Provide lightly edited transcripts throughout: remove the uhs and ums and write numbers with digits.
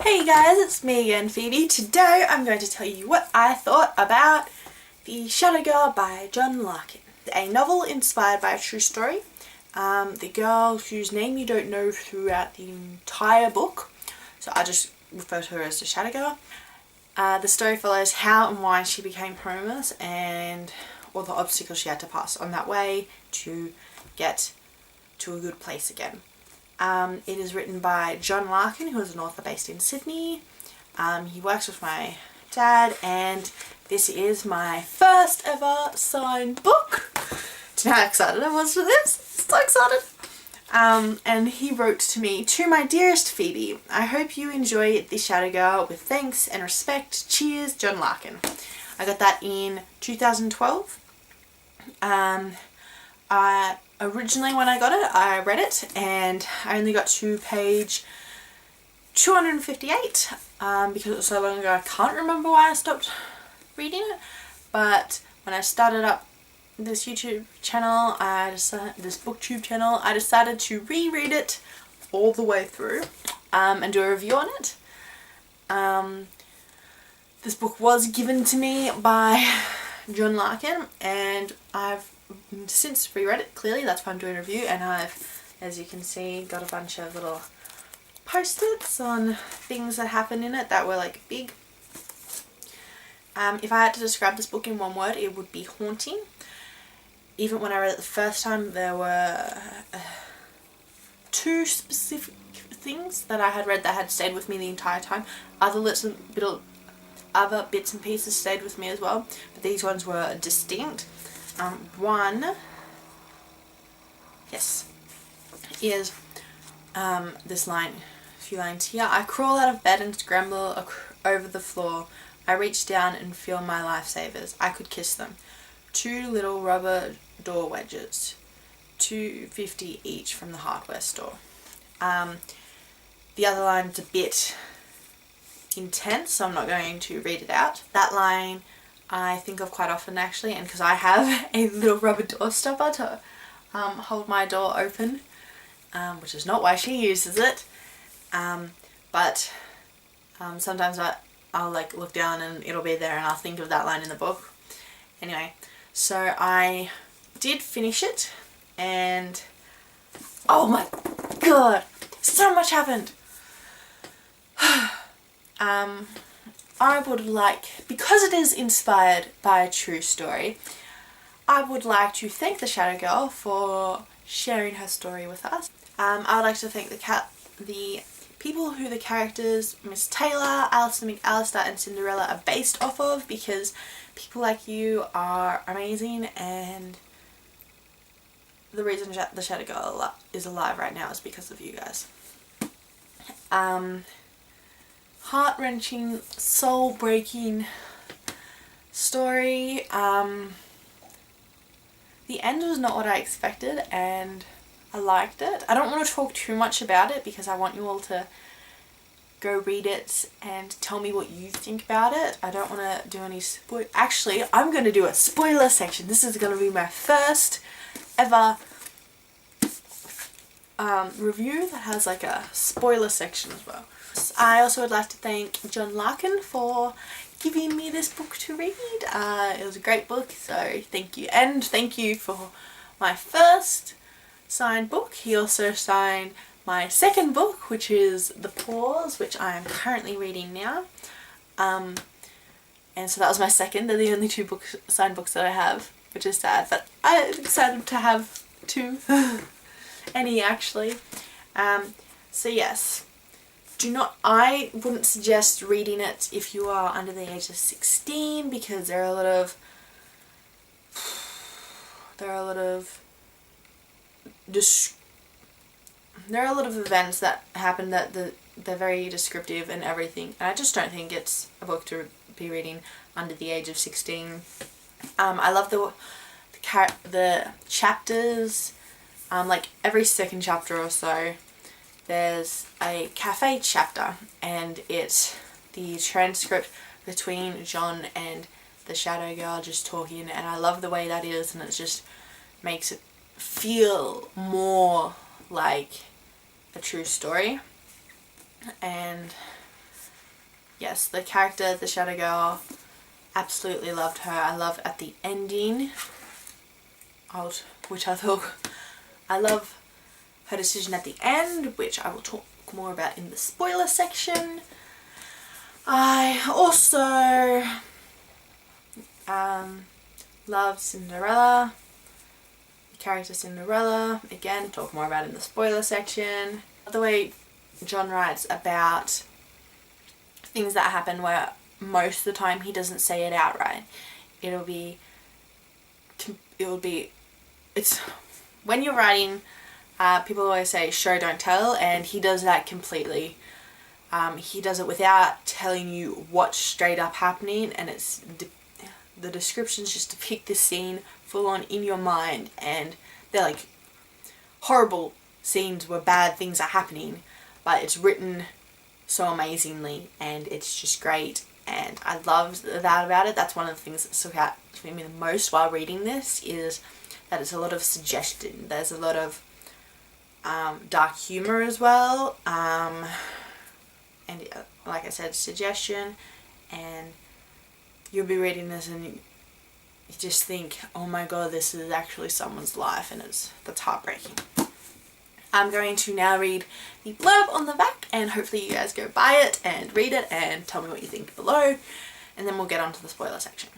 Hey guys, it's me again, Phoebe. Today I'm going to tell you what I thought about The Shadow Girl by John Larkin, a novel inspired by a true story. The girl whose name you don't know throughout the entire book, so I just refer to her as the Shadow Girl. The story follows how and why she became homeless and all the obstacles she had to pass on that way to get to a good place again. It is written by John Larkin, who is an author based in Sydney. He works with my dad, and this is my first ever signed book. Do you know how excited I was for this? So excited! And he wrote to me, "To my dearest Phoebe, I hope you enjoy The Shadow Girl. With thanks and respect, cheers, John Larkin." I got that in 2012. Originally when I got it, I read it and I only got to page 258 because it was so long ago I can't remember why I stopped reading it. But when I started up this YouTube channel, this booktube channel, I decided to reread it all the way through and do a review on it. This book was given to me by John Larkin, and I've since reread it, clearly that's why I'm doing a review, and I've, as you can see, got a bunch of little post-its on things that happened in it that were like big. If I had to describe this book in one word, it would be haunting. Even when I read it the first time, there were two specific things that I had read that had stayed with me the entire time. Other bits and pieces stayed with me as well, but these ones were distinct. One, yes, is this line, a few lines here. "I crawl out of bed and scramble over the floor. I reach down and feel my lifesavers. I could kiss them. 2 little rubber door wedges, $2.50 each from the hardware store." The other line's a bit intense, so I'm not going to read it out. That line I think of quite often actually, and because I have a little rubber door stopper to hold my door open, which is not why she uses it, but sometimes I'll like look down and it'll be there and I'll think of that line in the book. Anyway, so I did finish it, and oh my god, so much happened. I would like, because it is inspired by a true story, I would like to thank the Shadow Girl for sharing her story with us. I would like to thank the people who the characters Miss Taylor, Alison McAllister and Cinderella are based off of, because people like you are amazing, and the reason the Shadow Girl is alive right now is because of you guys. Heart-wrenching, soul-breaking story. The end was not what I expected, and I liked it. I don't want to talk too much about it because I want you all to go read it and tell me what you think about it. I don't want to do any actually, I'm going to do a spoiler section. This is going to be my first ever review that has like a spoiler section as well. I also would like to thank John Larkin for giving me this book to read. It was a great book, so thank you. And thank you for my first signed book. He also signed my second book, which is The Pause, which I am currently reading now. And so that was my second. They're the only 2 signed books that I have, which is sad, but I'm excited to have 2. Any actually. So yes. I wouldn't suggest reading it if you are under the age of 16, because there are a lot of events that happen that they're very descriptive and everything, and I just don't think it's a book to be reading under the age of 16. I love the chapters. Like every second chapter or so, there's a cafe chapter, and it's the transcript between John and the Shadow Girl just talking, and I love the way that is, and it just makes it feel more like a true story. And yes, the character, the Shadow Girl, absolutely loved her. I love at the ending, which I thought, I love her decision at the end, which I will talk more about in the spoiler section. I also love Cinderella, the character Cinderella, again, talk more about in the spoiler section. The way John writes about things that happen where most of the time he doesn't say it outright. It's when you're writing, people always say show don't tell, and he does that completely. He does it without telling you what's straight up happening, and the descriptions just depict this scene full on in your mind, and they're like horrible scenes where bad things are happening, but it's written so amazingly and it's just great, and I loved that about it. That's one of the things that stuck out to me the most while reading this, is that it's a lot of suggestion. There's a lot of dark humour as well, and like I said, suggestion, and you'll be reading this and you just think, oh my god, this is actually someone's life, and that's heartbreaking. I'm going to now read the blurb on the back, and hopefully you guys go buy it and read it and tell me what you think below, and then we'll get on to the spoiler section.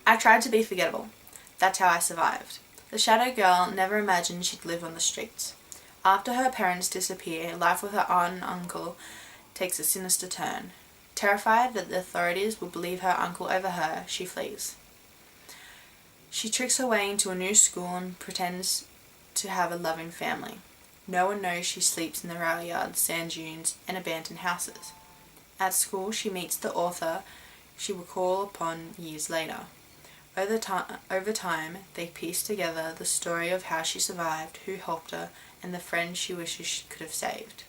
I tried to be forgettable. That's how I survived. The Shadow Girl never imagined she'd live on the streets. After her parents disappear, life with her aunt and uncle takes a sinister turn. Terrified that the authorities will believe her uncle over her, she flees. She tricks her way into a new school and pretends to have a loving family. No one knows she sleeps in the rail yards, sand dunes, and abandoned houses. At school, she meets the author she will call upon years later. Over time, they piece together the story of how she survived, who helped her, and the friend she wishes she could have saved.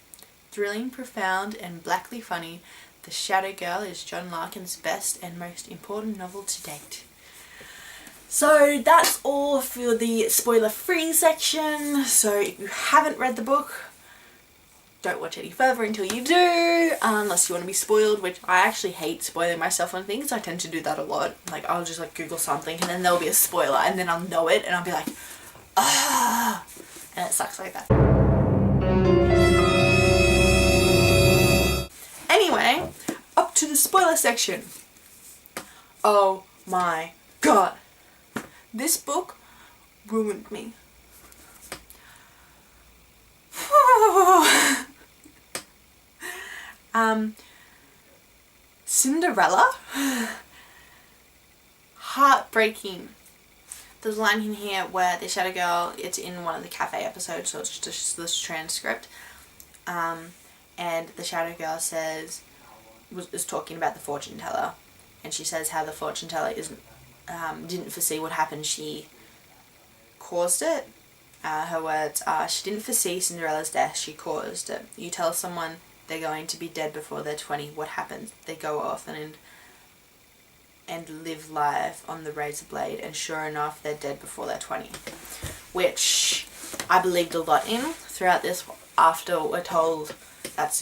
Thrilling, profound, and blackly funny, The Shadow Girl is John Larkin's best and most important novel to date. So that's all for the spoiler-free section. So if you haven't read the book, don't watch any further until you do, unless you want to be spoiled, which I actually hate spoiling myself on things. I tend to do that a lot. Like, I'll just like Google something and then there'll be a spoiler and then I'll know it and I'll be like, ah, and it sucks like that. Anyway, up to the spoiler section. Oh my god. This book ruined me. Cinderella? Heartbreaking. There's a line in here where the Shadow Girl, it's in one of the cafe episodes, so it's just this transcript, and the Shadow Girl is talking about the fortune teller, and she says how the fortune teller didn't foresee what happened, she caused it. Her words are, she didn't foresee Cinderella's death, she caused it. You tell someone they're going to be dead before they're 20, what happens? They go off and live life on the razor blade, and sure enough, they're dead before they're 20. Which I believed a lot in throughout this, after we're told that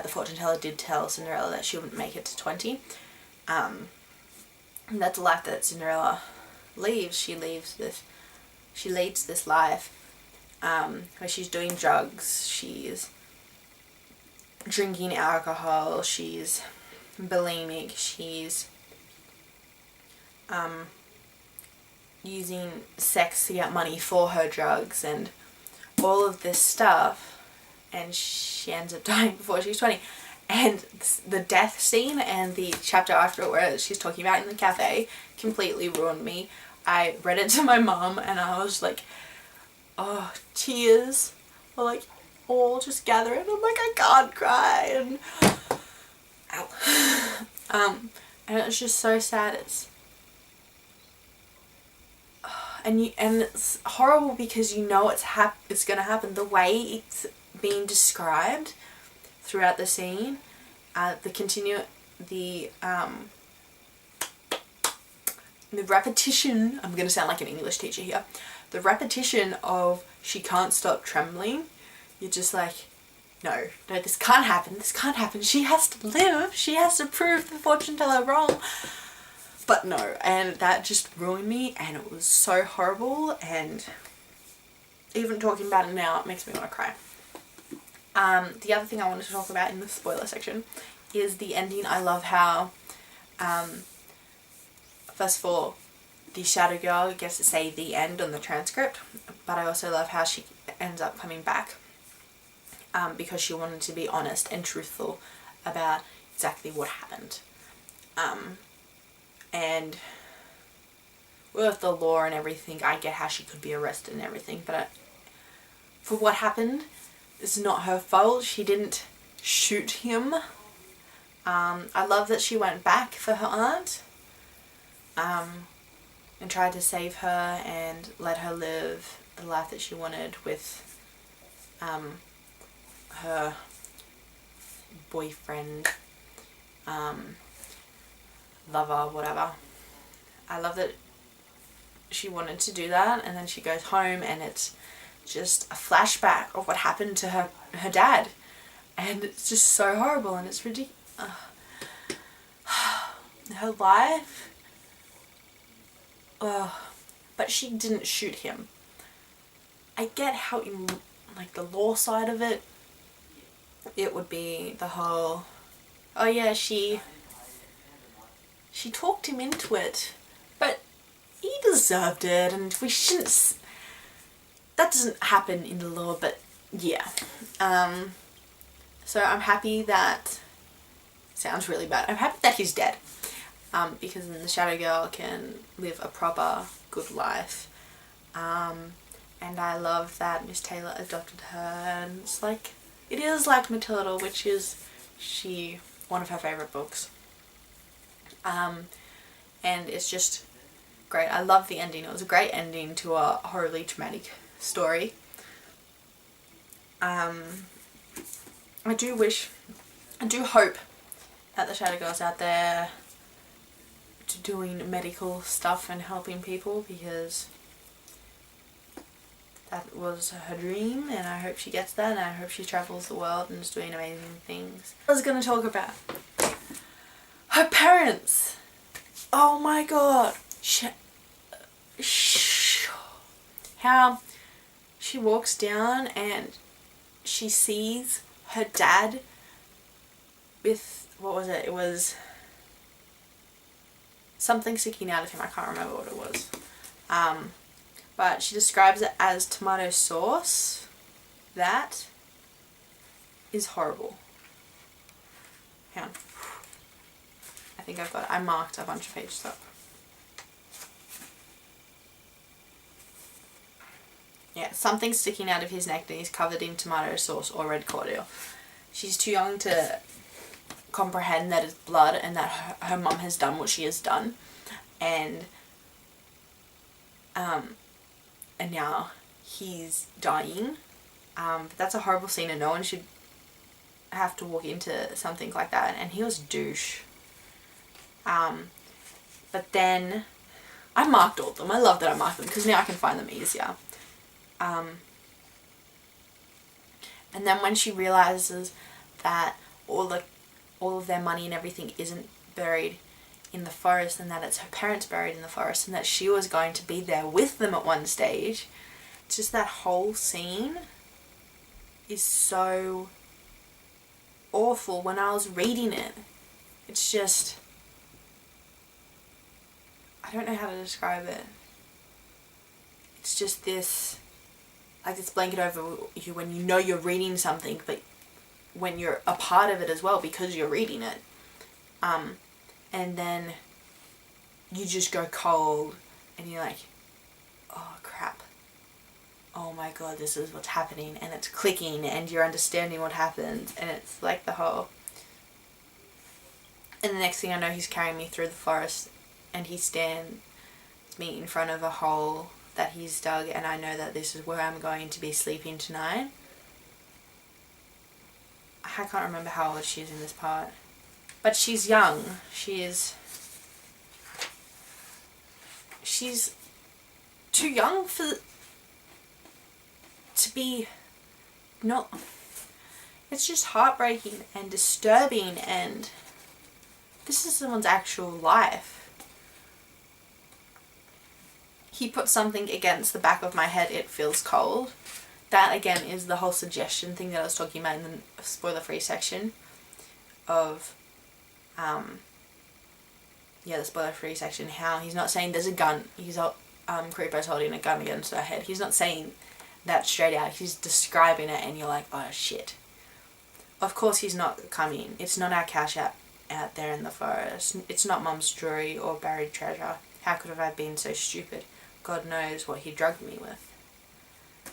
the fortune teller did tell Cinderella that she wouldn't make it to 20. And that's the life that Cinderella leaves. She leads this life where she's doing drugs, she's drinking alcohol, she's bulimic, she's using sex to get money for her drugs and all of this stuff, and she ends up dying before she's 20. And the death scene and the chapter after it where she's talking about in the cafe completely ruined me. I read it to my mum and I was like, oh, tears were like all just gathering. I'm like, I can't cry, and and it's just so sad. And it's horrible because you know it's gonna happen. The way it's being described throughout the scene, the repetition, I'm going to sound like an English teacher here, the repetition of she can't stop trembling, you're just like, no, this can't happen, this can't happen, she has to live, she has to prove the fortune teller wrong. But no, and that just ruined me, and it was so horrible, and even talking about it now, it makes me want to cry. The other thing I wanted to talk about in the spoiler section is the ending. I love how, first of all, the Shadow Girl gets to say the end on the transcript, but I also love how she ends up coming back, because she wanted to be honest and truthful about exactly what happened. And with the law and everything, I get how she could be arrested and everything, but for what happened, it's not her fault. She didn't shoot him. I love that she went back for her aunt, and tried to save her and let her live the life that she wanted with her boyfriend, lover, whatever. I love that she wanted to do that, and then she goes home and it's just a flashback of what happened to her dad, and it's just so horrible, and it's ridiculous. Her life, but she didn't shoot him. I get how in like the law side of it, it would be the whole, oh yeah, she talked him into it, but he deserved it, and we shouldn't, that doesn't happen in the law, but yeah. So I'm happy that, sounds really bad, I'm happy that he's dead, because then the Shadow Girl can live a proper good life, and I love that Miss Taylor adopted her, and it's like, it is like Matilda, which is one of her favourite books, and it's just great. I love the ending. It was a great ending to a horribly traumatic story. I do hope that the Shadow Girl's out there doing medical stuff and helping people, because that was her dream, and I hope she gets that, and I hope she travels the world and is doing amazing things. I was going to talk about her parents. Oh my god. How she walks down and she sees her dad with, what was it? It was something sticking out of him. I can't remember what it was. But she describes it as tomato sauce. That is horrible. Hang on. I think I've got it. I marked a bunch of pages up. Yeah, something sticking out of his neck and he's covered in tomato sauce or red cordial. She's too young to comprehend that it's blood and that her mum has done what she has done. And now he's dying. But that's a horrible scene and no one should have to walk into something like that. And he was a douche. But then I marked all of them. I love that I marked them because now I can find them easier. And then when she realizes that all of their money and everything isn't buried in the forest, and that it's her parents buried in the forest, and that she was going to be there with them at one stage, just that whole scene is so awful. When I was reading it, it's just, I don't know how to describe it. It's just this, like this blanket over you when you know you're reading something, but when you're a part of it as well because you're reading it. And then you just go cold and you're like, oh crap. Oh my god, this is what's happening, and it's clicking and you're understanding what happened, and it's like the whole, and the next thing I know he's carrying me through the forest and he stands me in front of a hole that he's dug, and I know that this is where I'm going to be sleeping tonight. I can't remember how old she is in this part, but she's young. She's too young to be, not, It's just heartbreaking and disturbing, and this is someone's actual life. He put something against the back of my head, it feels cold. That again is the whole suggestion thing that I was talking about in the spoiler-free section of, the spoiler-free section, how he's not saying there's a gun, Creepo's holding a gun against her head. He's not saying that straight out, he's describing it and you're like, oh shit. Of course he's not coming. It's not our cash out there in the forest. It's not Mum's jewelry or buried treasure. How could have I been so stupid? God knows what he drugged me with.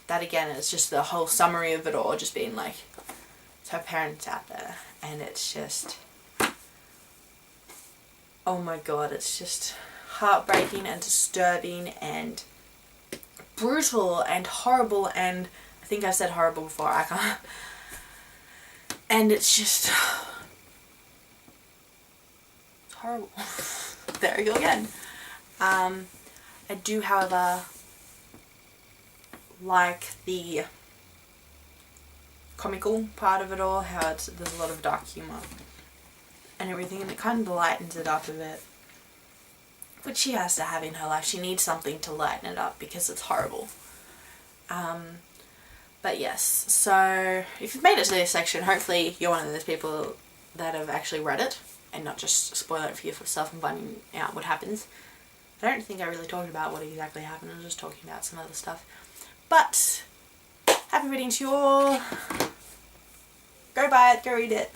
That again is just the whole summary of it all, just being like, it's her parents out there, and it's just, oh my god, it's just heartbreaking and disturbing and brutal and horrible, and I think I've said horrible before, I can't, and it's just, it's horrible. There you go again. I do, however, like the comical part of it all, how there's a lot of dark humour and everything, and it kind of lightens it up a bit, which she has to have in her life. She needs something to lighten it up because it's horrible. But yes, so if you've made it to this section, hopefully you're one of those people that have actually read it and not just spoil it for yourself and finding out what happens. I don't think I really talked about what exactly happened, I was just talking about some other stuff. But, happy reading to you all. Go buy it, go read it,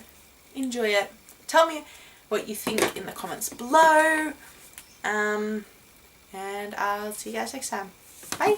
enjoy it. Tell me what you think in the comments below. And I'll see you guys next time. Bye!